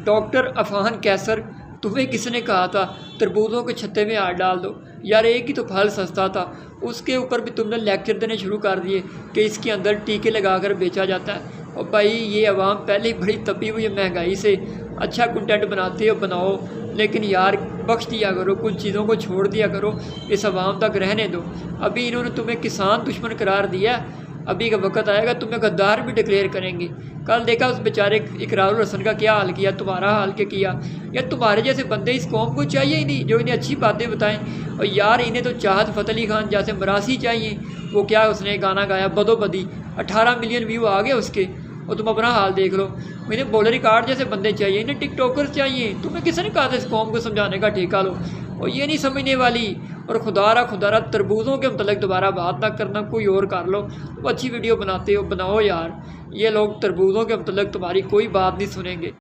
Doctor Affan कैसर, तुम्हें किसने कहा था तरबूजों के छत्ते में हाथ डाल दो? यार एक ही तो फल सस्ता था, उसके ऊपर भी तुमने लेक्चर देने शुरू कर दिए कि इसके अंदर टीके लगाकर बेचा जाता है। और भाई ये अवाम पहले ही बड़ी तपी हुई है महंगाई से। अच्छा कंटेंट बनाते हो बनाओ, लेकिन यार बख्श दिया करो, कुछ चीज़ों को छोड़ दिया करो, इस अवाम तक रहने दो। अभी इन्होंने तुम्हें किसान दुश्मन करार दिया, अभी का वक्त आएगा तुम्हें गद्दार भी डिक्लेयर करेंगे। कल देखा उस बेचारे इकरारुल हसन का क्या हाल किया, तुम्हारा हाल क्या किया। यार तुम्हारे जैसे बंदे इस कौम को चाहिए ही नहीं जो इन्हें अच्छी बातें बताएं। और यार इन्हें तो चाहत फ़तेह अली खान जैसे मरासी चाहिए। वो क्या उसने गाना गाया बदोबदी, 18 मिलियन व्यू आ गए उसके, और तुम अपना हाल देख लो। इन्हें बॉलर रिकॉर्ड जैसे बंदे चाहिए, इन्हें टिकटॉकर्स चाहिए। तुम्हें किसने कहा था इस कौम को समझाने का ठेका लो, और ये नहीं समझने वाली। और खुदारा तरबूजों के मतलब दोबारा बात ना करना, कोई और कर लो। तो अच्छी वीडियो बनाते हो बनाओ यार, ये लोग तरबूजों के मतलब तुम्हारी कोई बात नहीं सुनेंगे।